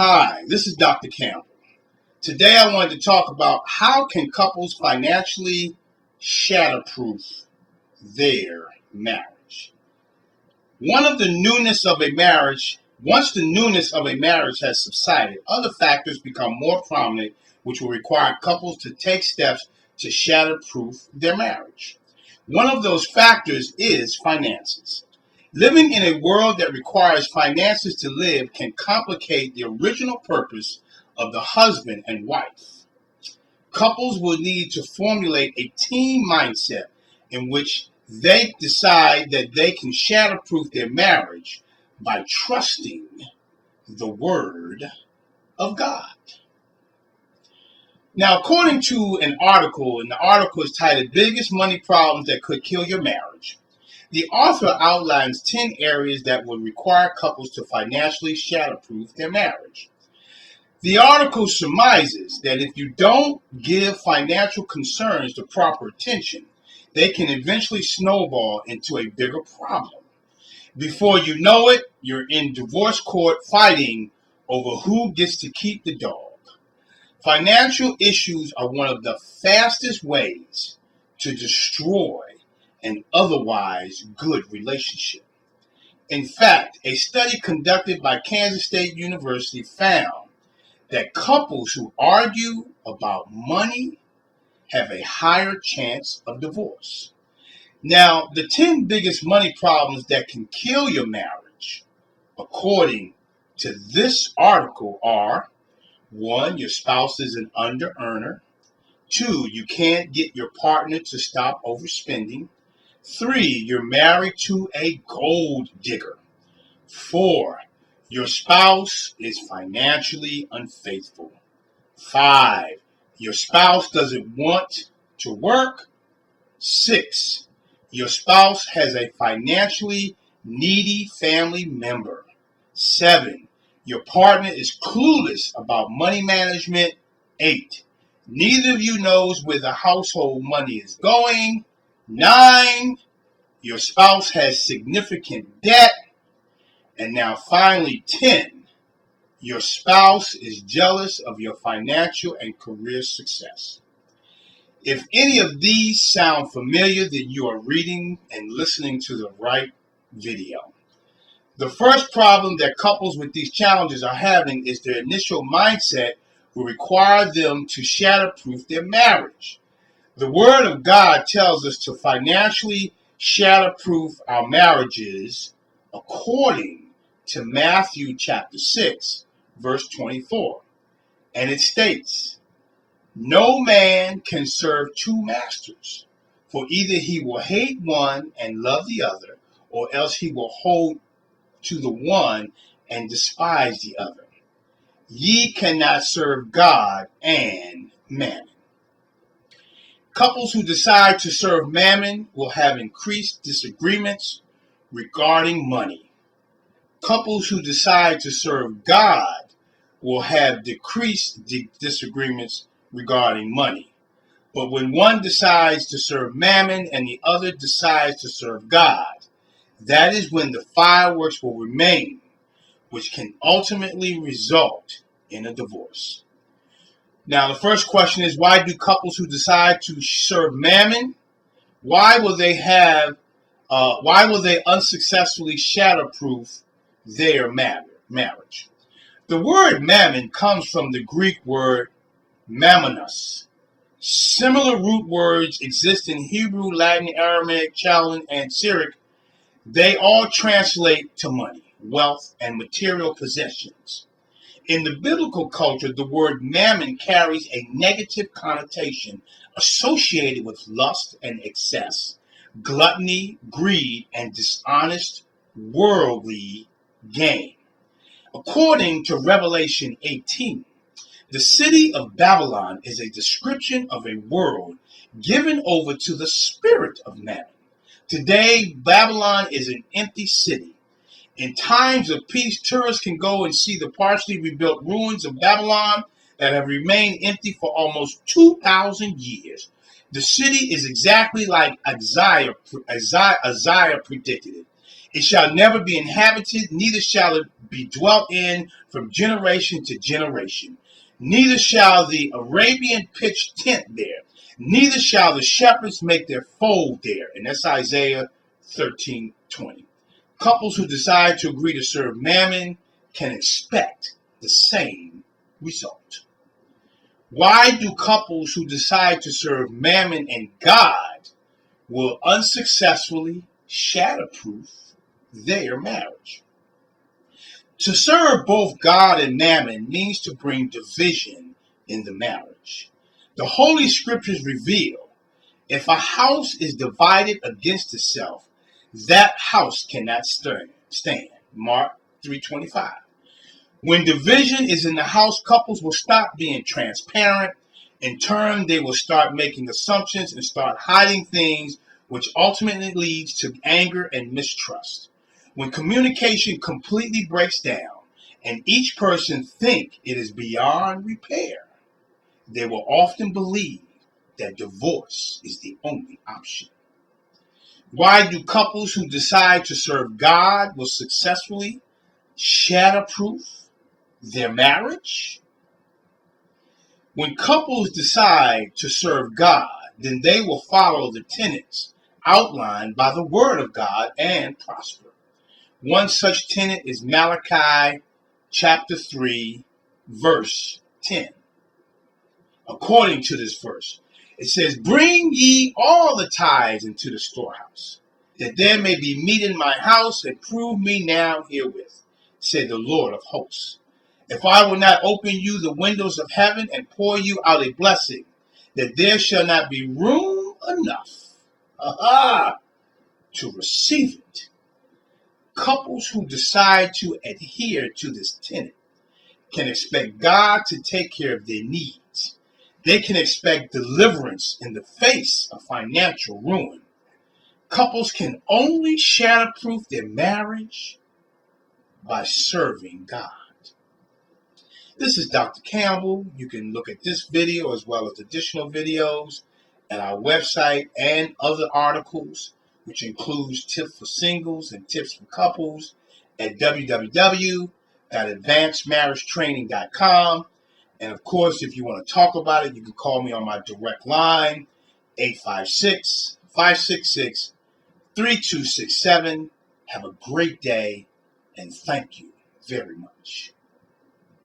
Hi, this is Dr. Campbell. Today I wanted to talk about how can couples financially shatterproof their marriage. Once the newness of a marriage has subsided, other factors become more prominent which will require couples to take steps to shatterproof their marriage. One of those factors is finances. Living in a world that requires finances to live can complicate the original purpose of the husband and wife. Couples will need to formulate a team mindset in which they decide that they can shatterproof their marriage by trusting the Word of God. Now, according to an article, and the article is titled Biggest Money Problems That Could Kill Your Marriage, the author outlines 10 areas that would require couples to financially shatterproof their marriage. The article surmises that if you don't give financial concerns the proper attention, they can eventually snowball into a bigger problem. Before you know it, you're in divorce court fighting over who gets to keep the dog. Financial issues are one of the fastest ways to destroy an otherwise good relationship. In fact, a study conducted by Kansas State University found that couples who argue about money have a higher chance of divorce. Now, the 10 biggest money problems that can kill your marriage, according to this article, are: 1, your spouse is an under-earner. 2, you can't get your partner to stop overspending. 3, you're married to a gold digger. 4, your spouse is financially unfaithful. 5, your spouse doesn't want to work. 6, your spouse has a financially needy family member. 7, your partner is clueless about money management. 8, neither of you knows where the household money is going. 9, your spouse has significant debt. And now finally, 10, your spouse is jealous of your financial and career success. If any of these sound familiar, then you are reading and listening to the right video. The first problem that couples with these challenges are having is their initial mindset will require them to shatterproof their marriage. The Word of God tells us to financially shatterproof our marriages according to Matthew chapter 6, verse 24. And it states, "No man can serve two masters, for either he will hate one and love the other, or else he will hold to the one and despise the other. Ye cannot serve God and mammon." Couples who decide to serve mammon will have increased disagreements regarding money. Couples who decide to serve God will have decreased disagreements regarding money. But when one decides to serve mammon and the other decides to serve God, that is when the fireworks will remain, which can ultimately result in a divorce. Now, the first question is, why do couples who decide to serve mammon, why will they unsuccessfully shatterproof their marriage? The word mammon comes from the Greek word mammonos. Similar root words exist in Hebrew, Latin, Aramaic, Chaldean, and Syriac. They all translate to money, wealth, and material possessions. In the biblical culture, the word mammon carries a negative connotation associated with lust and excess, gluttony, greed, and dishonest worldly gain. According to Revelation 18, the city of Babylon is a description of a world given over to the spirit of mammon. Today, Babylon is an empty city. In times of peace, tourists can go and see the partially rebuilt ruins of Babylon that have remained empty for almost 2,000 years. The city is exactly like Isaiah predicted it. It shall never be inhabited, neither shall it be dwelt in from generation to generation. Neither shall the Arabian pitch tent there, neither shall the shepherds make their fold there. And that's Isaiah 13:20. Couples who decide to agree to serve Mammon can expect the same result. Why do couples who decide to serve Mammon and God will unsuccessfully shatterproof their marriage? To serve both God and Mammon means to bring division in the marriage. The Holy Scriptures reveal if a house is divided against itself, that house cannot stand. Mark 3:25. When division is in the house, couples will stop being transparent. In turn, they will start making assumptions and start hiding things, which ultimately leads to anger and mistrust. When communication completely breaks down and each person think it is beyond repair, they will often believe that divorce is the only option. Why do couples who decide to serve God will successfully shatterproof their marriage? When couples decide to serve God, then they will follow the tenets outlined by the Word of God and prosper. One such tenet is Malachi chapter 3, verse 10. According to this verse, it says, "Bring ye all the tithes into the storehouse, that there may be meat in my house, and prove me now herewith, said the Lord of hosts. If I will not open you the windows of heaven and pour you out a blessing, that there shall not be room enough to receive it." Couples who decide to adhere to this tenet can expect God to take care of their needs. They can expect deliverance in the face of financial ruin. Couples can only shatterproof their marriage by serving God. This is Dr. Campbell. You can look at this video as well as additional videos at our website and other articles, which includes tips for singles and tips for couples at www.advancedmarriagetraining.com. And of course, if you want to talk about it, you can call me on my direct line, 856-566-3267. Have a great day, and thank you very much.